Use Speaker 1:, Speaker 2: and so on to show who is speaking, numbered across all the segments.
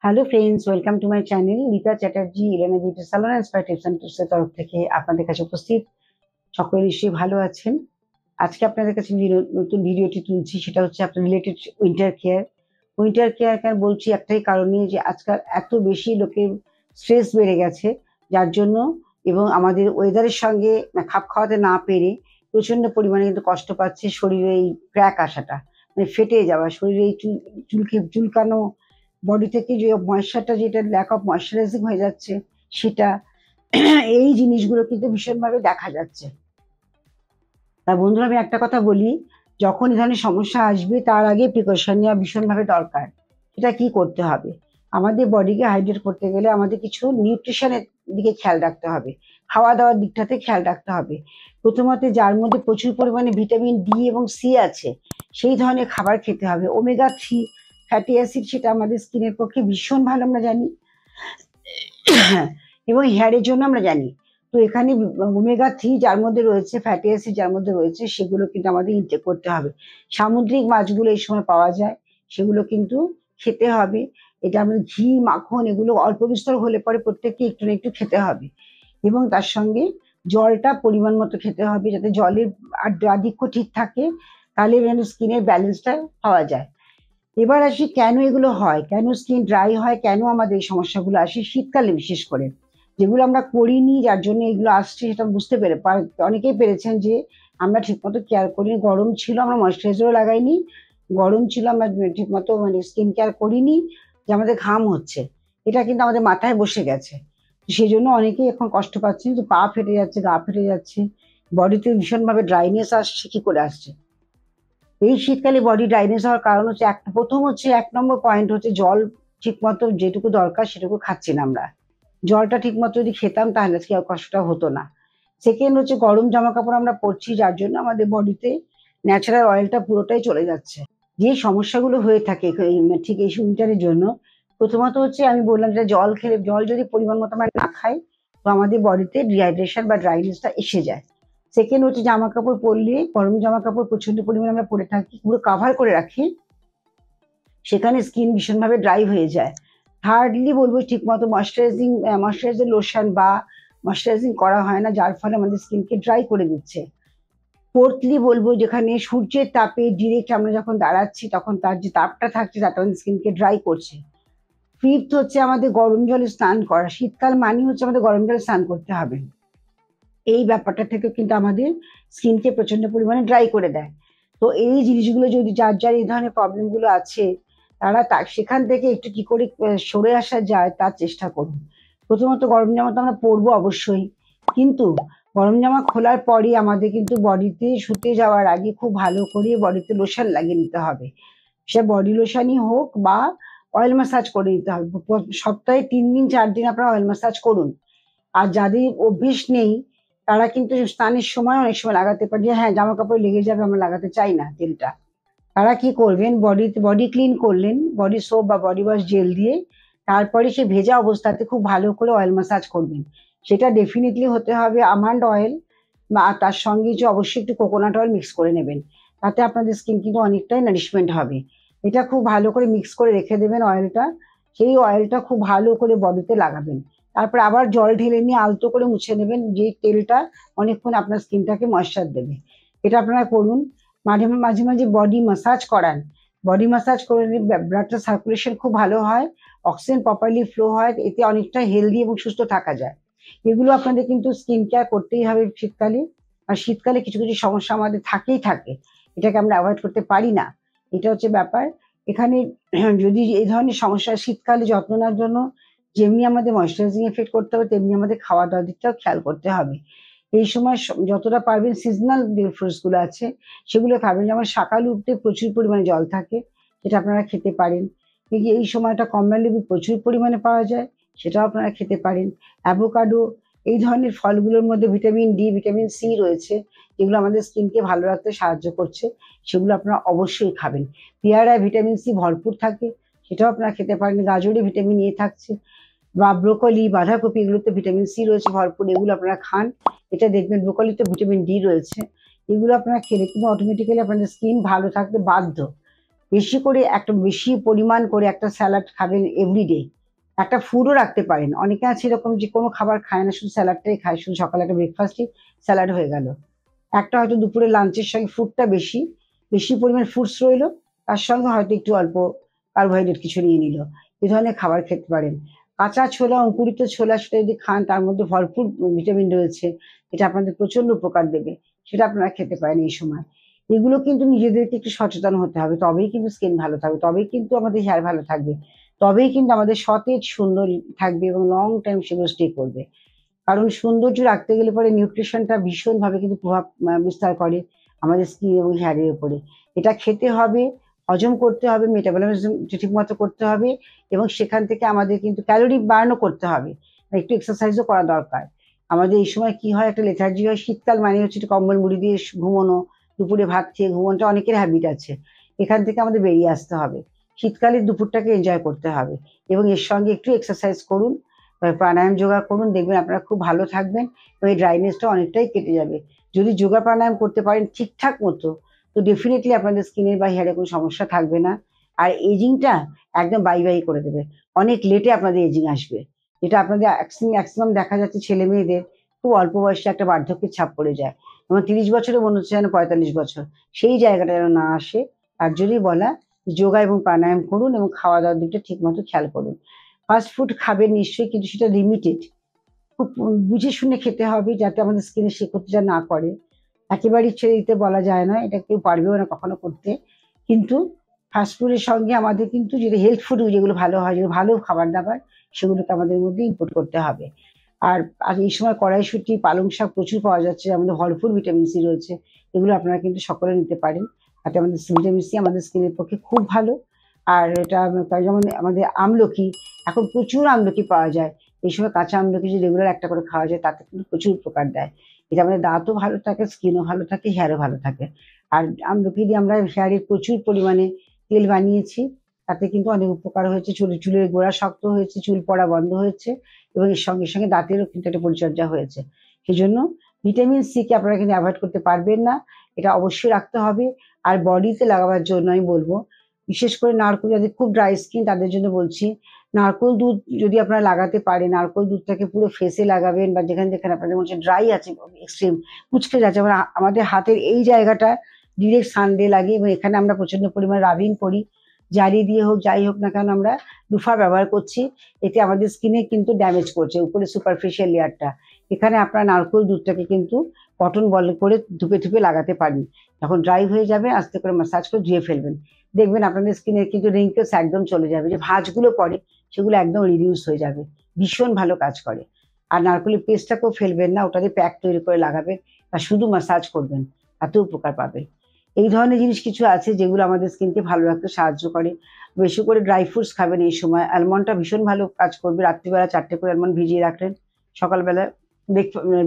Speaker 1: Hello friends, welcome to my channel Rita Chatterjee Elena beauty salon and spa tips and ট্রিক্সের তরফ থেকে আপনাদের কাছে উপস্থিত। সকলে নিশ্চয়ই ভালো আছেন। আজকে আপনাদের কাছে নতুন ভিডিওটি তুলছি, সেটা হচ্ছে আপনার related winter care. Winter care কেন বলছি একটাই কারণে, যে আজকাল এত বেশি লোকের স্ট্রেস বেড়ে গেছে, যার জন্য এবং আমাদের ওয়েদারের সঙ্গে খাপ খাওয়াতে না পেরে প্রচন্ড পরিমাণে কিন্তু কষ্ট পাচ্ছে শরীরে এই ক্র্যাক আসাটা, মানে ফেটে যাওয়া, শরীরে এই চুলকানো, বডি থেকে যে ময়েশ্চারটা, যেটা ল্যাক অফ ময়েশ্চারাইজিং হয়ে যাচ্ছে সেটা, এই জিনিসগুলো কিন্তু ভীষণভাবে দেখা যাচ্ছে। তা বন্ধুরা, আমি একটা কথা বলি, যখন এই ধরনের সমস্যা আসবে তার আগে প্রিকশন নেওয়া ভীষণভাবে দরকার। সেটা কি করতে হবে? আমাদের বডিকে হাইড্রেট করতে গেলে আমাদের কিছু নিউট্রিশনের দিকে খেয়াল রাখতে হবে, খাওয়া দাওয়ার দিকটাতে খেয়াল রাখতে হবে। প্রথমত, যার মধ্যে প্রচুর পরিমাণে ভিটামিন ডি এবং সি আছে সেই ধরনের খাবার খেতে হবে। ওমেগা 3 ফ্যাটি অ্যাসিড, সেটা আমাদের স্কিনের পক্ষে ভীষণ ভালো, আমরা জানি, এবং হেয়ারের জন্য আমরা জানি। তো এখানে ওমেগা 3 যার মধ্যে রয়েছে, ফ্যাটি অ্যাসিড যার মধ্যে রয়েছে, সেগুলো কিন্তু আমাদের ইনটেক করতে হবে। সামুদ্রিক মাছগুলো এই সময় পাওয়া যায়, সেগুলো কিন্তু খেতে হবে। এটা আমাদের ঘি, মাখন, এগুলো অল্প বিস্তর হলে পরে প্রত্যেককে একটু না একটু খেতে হবে। এবং তার সঙ্গে জলটা পরিমাণ মতো খেতে হবে, যাতে জলের আধিক্য ঠিক থাকে, তাহলে যেন স্কিনের ব্যালেন্সটা পাওয়া যায়। এবার আসি, কেন এগুলো হয়, কেন স্কিন ড্রাই হয়, কেন আমাদের এই সমস্যাগুলো আসে শীতকালে বিশেষ করে। যেগুলো আমরা করিনি, যার জন্য এগুলো আসছে, সেটা বুঝতে অনেকেই পেরেছেন যে আমরা ঠিকমতো কেয়ার করিনি। গরম ছিল, আমরা ময়েশ্চারাইজারও লাগাইনি, গরম ছিল, আমরা ঠিকমতো মানে স্কিন কেয়ার করিনি, যে আমাদের ঘাম হচ্ছে, এটা কিন্তু আমাদের মাথায় বসে গেছে। সেই জন্য অনেকেই এখন কষ্ট পাচ্ছেন, যে পা ফেটে যাচ্ছে, গা ফেটে যাচ্ছে, বডিতে ভীষণভাবে ড্রাইনেস আসছে। কি করে আসছে? এই শীতকালে বডি ড্রাইনেস হওয়ার কারণ হচ্ছে, প্রথম হচ্ছে, 1 নম্বর পয়েন্ট হচ্ছে জল ঠিকমতো যেটুকু দরকার সেটুকু খাচ্ছি না আমরা। জলটা ঠিকমতো যদি খেতাম তাহলে আজকে আর কষ্টটা হতো না। সেকেন্ড হচ্ছে, গরম জামা কাপড় আমরা পরছি, যার জন্য আমাদের বডিতে ন্যাচারাল অয়েলটা পুরোটাই চলে যাচ্ছে। যে সমস্যাগুলো হয়ে থাকে ঠিক এই উইন্টারের জন্য, প্রথমত হচ্ছে আমি বললাম যে জল যদি পরিমাণ মতো আমরা না খাই, তো আমাদের বডিতে ডিহাইড্রেশন বা ড্রাইনেসটা এসে যায়। সেকেন্ড হচ্ছে, জামা কাপড় পরলে, গরম জামা কাপড় প্রচন্ড পরিমাণে আমরা পরে থাকি, পুরো কাভার করে রাখি, সেখানে স্কিন ভীষণভাবে ড্রাই হয়ে যায়। থার্ডলি বলবো, ঠিক মতো ময়শ্চারাইজিং লোশন বা ময়শ্চারাইজিং করা হয় না, যার ফলে আমাদের স্কিনকে ড্রাই করে দিচ্ছে। ফোর্থলি বলবো, যেখানে সূর্যের তাপে ডিরেক্ট আমরা যখন দাঁড়াচ্ছি, তখন তার যে তাপটা থাকছে, তাটা আমাদের স্কিনকে ড্রাই করছে। ফিফথ হচ্ছে, আমাদের গরম জলে স্নান করা। শীতকাল মানে হচ্ছে আমাদের গরম জলে স্নান করতে হবে। এই ব্যাপারটা থেকে কিন্তু আমাদের স্কিনকে প্রচন্ড পরিমাণে ড্রাই করে দেয়। তো এই জিনিসগুলো যদি যার যার এই ধরনের প্রবলেমগুলো আছে, তারা সেখান থেকে একটু কি করে সরে আসা যায় তার চেষ্টা করুন। প্রথমত, গরম জামা তো আমরা পরবো অবশ্যই, কিন্তু গরম জামা খোলার পরই আমাদের কিন্তু বডিতে শুতে যাওয়ার আগে খুব ভালো করে বডিতে লোশন লাগিয়ে নিতে হবে। সে বডি লোশনই হোক বা অয়েল ম্যাসাজ করে নিতে হবে। সপ্তাহে 3 দিন 4 দিন আপনারা অয়েল ম্যাসাজ করুন। আর যাদের অভ্যেস নেই, তারা কিন্তু স্নানের সময় অনেক সময় লাগাতে পারে, যে হ্যাঁ জামা কাপড় লেগে যাবে, আমরা লাগাতে চাই না তেলটা। তারা কি করবেন, বডি ক্লিন করলেন বডি সোপ বা বডি ওয়াশ জেল দিয়ে, তারপরে সে ভেজা অবস্থাতে খুব ভালো করে অয়েল ম্যাসাজ করবেন। সেটা ডেফিনেটলি হতে হবে আমন্ড অয়েল, বা তার সঙ্গে যে অবশ্যই একটু কোকোনাট অয়েল মিক্স করে নেবেন। তাতে আপনাদের স্কিন কিন্তু অনেকটাই নারিশমেন্ট হবে। এটা খুব ভালো করে মিক্স করে রেখে দেবেন অয়েলটা। সেই অয়েলটা খুব ভালো করে বডিতে লাগাবেন। তারপর আবার জল ঢেলে নিয়ে আলতো করে মুছে নেবেন, যে তেলটা অনেকক্ষণ আপনার স্কিনটাকে ময়েশ্চার দেবে। এটা আপনারা করুন। মাঝে মাঝে মাঝে বডি মাসাজ করান। বডি মাসাজ করলে ব্লাডটা সার্কুলেশন খুব ভালো হয়, অক্সিজেন প্রপারলি ফ্লো হয়, এতে অনেকটা হেলদি এবং সুস্থ থাকা যায়। এগুলো আপনাদের কিন্তু স্কিন কেয়ার করতেই হবে শীতকালে। আর শীতকালে কিছু কিছু সমস্যা আমাদের থাকেই থাকে, এটাকে আমরা অ্যাভয়েড করতে পারি না। এটা হচ্ছে ব্যাপার। এখানে যদি এই ধরনের সমস্যা, শীতকালে যত্ন নেওয়ার জন্য যেমনি আমাদের ময়েশ্চারাইজিং এফেক্ট করতে হবে, তেমনি আমাদের খাওয়া দাওয়ার দিকটাও খেয়াল করতে হবে। এই সময় যতটা পারবেন সিজনাল যে ফ্রুটস গুলো আছে সেগুলো খাবেন, যেমন শাকালু উঠতে প্রচুর পরিমাণে জল থাকে, সেটা আপনারা খেতে পারেন। এই সময়টা কমলা লেবু প্রচুর পরিমাণে পাওয়া যায়, সেটাও আপনারা খেতে পারেন। অ্যাভোকাডো, এই ধরনের ফলগুলোর মধ্যে ভিটামিন ডি, ভিটামিন সি রয়েছে, যেগুলো আমাদের স্কিনকে ভালো রাখতে সাহায্য করছে, সেগুলো আপনারা অবশ্যই খাবেন। পেয়ারায় ভিটামিন সি ভরপুর থাকে, সেটাও আপনারা খেতে পারেন। গাজরে ভিটামিন এ থাকছে, বা ব্রোকলি, বাঁধাকপি, এগুলোতে ভিটামিন সি রয়েছে ভরপুর, এগুলো আপনারা খান। এটা দেখবেন ব্রোকলিতে ভিটামিন ডি রয়েছে। এগুলো আপনারা খেলে কিন্তু অটোমেটিক্যালি আপনাদের স্কিন ভালো থাকতে বাধ্য। বেশি করে একটা বেশি পরিমাণ করে একটা স্যালাড খাবেন এভরিডে, একটা ফুডও রাখতে পারেন। অনেকে আছে এরকম যে কোনো খাবার খায় না, শুধু স্যালাডটাই খায়, শুধু সকালে একটা ব্রেকফাস্টই স্যালাড হয়ে গেল। একটা হয়তো দুপুরে লাঞ্চের সঙ্গে ফুডটা বেশি বেশি পরিমাণ ফ্রুটস রইলো, তার সঙ্গে হয়তো একটু অল্প কার্বোহাইড্রেট কিছু নিয়ে নিল। এই ধরনের খাবার খেতে পারেন। কাঁচা ছোলা, অঙ্কুরিত ছোলা, সেটা যদি খান তার মধ্যে ভরপুর ভিটামিন রয়েছে, এটা আপনাদের প্রচন্ড উপকার দেবে, সেটা আপনারা খেতে পারেন এই সময়। এগুলো কিন্তু নিজেদেরকে একটু সচেতন হতে হবে, তবেই কিন্তু স্কিন ভালো থাকবে, তবেই কিন্তু আমাদের হেয়ার ভালো থাকবে, তবেই কিন্তু আমাদের সতেজ সুন্দর থাকবে এবং লং টাইম সেগুলো স্টে করবে। কারণ সৌন্দর্য রাখতে গেলে পরে নিউট্রিশনটা ভীষণভাবে কিন্তু প্রভাব বিস্তার করে আমাদের স্কিন এবং হেয়ারের উপরে। এটা খেতে হবে, হজম করতে হবে, মেটাবলিজম ঠিক মতো করতে হবে, এবং সেখান থেকে আমাদের কিন্তু ক্যালোরি বার্নও করতে হবে, একটু এক্সারসাইজও করা দরকার। আমাদের এই সময় কি হয়, একটা লেথার্জি হয়, শীতকাল মানে হচ্ছে একটু কম্বল মুড়ি দিয়ে ঘুমোনো, দুপুরে ভাত খেয়ে ঘুমোনোটা অনেকের হ্যাবিট আছে। এখান থেকে আমাদের বেরিয়ে আসতে হবে, শীতকালের দুপুরটাকে এনজয় করতে হবে, এবং এর সঙ্গে একটু এক্সারসাইজ করুন, প্রাণায়াম যোগা করুন, দেখবেন আপনারা খুব ভালো থাকবেন এবং এই ড্রাইনেসটা অনেকটাই কেটে যাবে। যদি যোগা প্রাণায়াম করতে পারেন ঠিকঠাক মতো, তো ডেফিনেটলি আপনাদের স্কিনের বা হেয়ারে কোনো সমস্যা থাকবে না। আর এজিংটা একদম বাই বাই করে দেবে। অনেক লেটে আপনাদের এজিং আসবে, যেটা আপনাদের ম্যাক্সিমাম দেখা যাচ্ছে ছেলে মেয়েদের খুব অল্প বয়সে একটা বার্ধক্যের ছাপ পড়ে যায়, এবং 30 বছরে মনে হচ্ছে যেন 45 বছর, সেই জায়গাটা যেন না আসে। তার জন্যই বলা, যোগা এবং প্রাণায়াম করুন এবং খাওয়া দাওয়ার দিকটা ঠিক মতো খেয়াল করুন। ফাস্ট ফুড খাবেন নিশ্চয়ই, কিন্তু সেটা লিমিটেড, খুব বুঝে শুনে খেতে হবে, যাতে আমাদের স্কিনে সে ক্ষতিটা না করে। একেবারেই ছেড়ে দিতে বলা যায় না, এটা কেউ পারবেও না কখনো করতে। কিন্তু ফাস্টফুডের সঙ্গে আমাদের কিন্তু যেটা হেলথ ফুড, যেগুলো ভালো হয়, যেগুলো ভালো খাবার দাবার, সেগুলোকে আমাদের মধ্যে ইনপুট করতে হবে। আর আর এই সময় কড়াইশুঁটি, পালং শাক প্রচুর পাওয়া যাচ্ছে, আমাদের ভরপুর ভিটামিন সি রয়েছে, এগুলো আপনারা কিন্তু সকলে নিতে পারেন। তাতে আমাদের ভিটামিন সি আমাদের স্কিনের পক্ষে খুব ভালো। আর এটা যেমন আমাদের আমলকি, এখন প্রচুর আমলকি পাওয়া যায়, এই সময় কাঁচা আমলকি যদি রেগুলার একটা করে খাওয়া যায়, তাতে কিন্তু প্রচুর উপকার দেয়। এটা আমাদের দাঁতও ভালো থাকে, স্কিনও ভালো থাকে, হেয়ারও ভালো থাকে। আর আমলকি দিয়ে আমরা হেয়ারে প্রচুর পরিমাণে তেল বানিয়েছি, তাতে কিন্তু অনেক উপকার হয়েছে, চুলের গোড়া শক্ত হয়েছে, চুল পড়া বন্ধ হয়েছে, এবং এর সঙ্গে সঙ্গে দাঁতেরও কিন্তু একটা পরিচর্যা হয়েছে। সেজন্য ভিটামিন সি কে আপনারা কিন্তু অ্যাভয়েড করতে পারবেন না, এটা অবশ্যই রাখতে হবে। আর বডিতে লাগাবার জন্য আমি বলবো, বিশেষ করে নারকেল, যাদের খুব ড্রাই স্কিন তাদের জন্য বলছি, নারকেল দুধ যদি আপনারা লাগাতে পারেন, নারকেল দুধটাকে পুরো ফেসে লাগাবেন, বা যেখানে যেখানে আপনাদের মনে হচ্ছে ড্রাই আছে, এক্সট্রিম কুঁচকে যাচ্ছে, আমাদের হাতের এই জায়গাটা ডিরেক্ট সানডে লাগে, এবং এখানে আমরা প্রচন্ড পরিমাণে রাবিং করি, জারি দিয়ে হোক যাই হোক না কেন আমরা লুফা ব্যবহার করছি, এতে আমাদের স্কিনে কিন্তু ড্যামেজ করছে উপরে সুপারফিশিয়াল লেয়ারটা। এখানে আপনারা নারকেল দুধটাকে কিন্তু কটন বল করে ধুপে ধুপে লাগাতে পারেন, যখন ড্রাই হয়ে যাবে আস্তে করে ম্যাসাজ করে ধুয়ে ফেলবেন, দেখবেন আপনাদের স্কিনের কিন্তু রিঙ্কেলস একদম চলে যাবে, যে ভাঁজগুলো পড়ে সেগুলো একদম রিডিউস হয়ে যাবে, ভীষণ ভালো কাজ করে। আর নারকেলের পেস্টটাকেও ফেলবেন না, ওটা দিয়ে প্যাক তৈরি করে লাগাবেন বা শুধু ম্যাসাজ করবেন, তাতেও উপকার পাবেন। এই ধরনের জিনিস কিছু আছে যেগুলো আমাদের স্কিনকে ভালো রাখতে সাহায্য করে। বেশি করে ড্রাই ফ্রুটস খাবেন এই সময়, অ্যালমন্ডটা ভীষণ ভালো কাজ করবে, রাত্রিবেলা 4টে করে অ্যালমন্ড ভিজিয়ে রাখলেন, সকালবেলা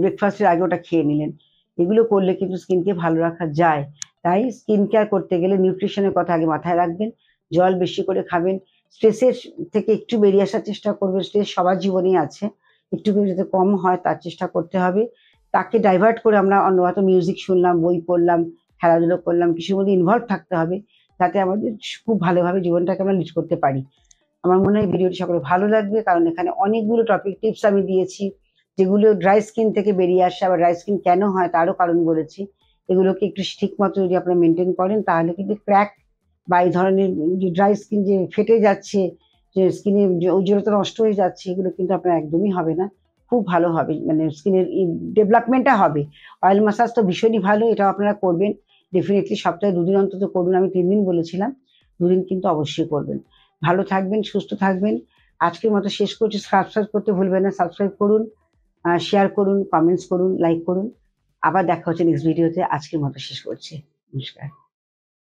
Speaker 1: ব্রেকফাস্টের আগে ওটা খেয়ে নিলেন, এগুলো করলে কিন্তু স্কিনকে ভালো রাখা যায়। তাই স্কিন কেয়ার করতে গেলে নিউট্রিশনের কথা আগে মাথায় রাখবেন, জল বেশি করে খাবেন, স্ট্রেসের থেকে একটু বেরিয়ে আসার চেষ্টা করবেন, স্ট্রেস সবার জীবনেই আছে, একটু করে যাতে কম হয় তার চেষ্টা করতে হবে। তাকে ডাইভার্ট করে আমরা অন্য হয়তো মিউজিক শুনলাম, বই পড়লাম, খেলাধুলো করলাম, কিছুর মধ্যে ইনভলভ থাকতে হবে, যাতে আমাদের খুব ভালোভাবে জীবনটাকে আমরা লিড করতে পারি। আমার মনে হয় ভিডিওটি সকলের ভালো লাগবে, কারণ এখানে অনেকগুলো টপিক টিপস আমি দিয়েছি, যেগুলো ড্রাই স্কিন থেকে বেরিয়ে আসে, আবার ড্রাই স্কিন কেন হয় তারও কারণ বলেছি। এগুলোকে একটু ঠিক মতো যদি আপনারা মেনটেন করেন, তাহলে কিন্তু ক্র্যাক বা এই ধরনের যে ড্রাই স্কিন যে ফেটে যাচ্ছে, যে স্কিনের যে উজ্জ্বলতা নষ্ট হয়ে যাচ্ছে, এগুলো কিন্তু আপনার একদমই হবে না, খুব ভালো হবে, মানে স্কিনের ডেভেলপমেন্টটা হবে। অয়েল ম্যাসাজ তো ভীষণই ভালো, এটাও আপনারা করবেন ডেফিনেটলি, সপ্তাহে 2 দিন অন্তত করুন, আমি 3 দিন বলেছিলাম, 2 দিন কিন্তু অবশ্যই করবেন। ভালো থাকবেন, সুস্থ থাকবেন। আজকের মতো শেষ করছি, সাবস্ক্রাইব করতে ভুলবেন না, সাবস্ক্রাইব করুন, শেয়ার করুন, কমেন্টস করুন, লাইক করুন। আবার দেখা হচ্ছে নেক্সট ভিডিওতে, আজকের মতো শেষ করছি, নমস্কার।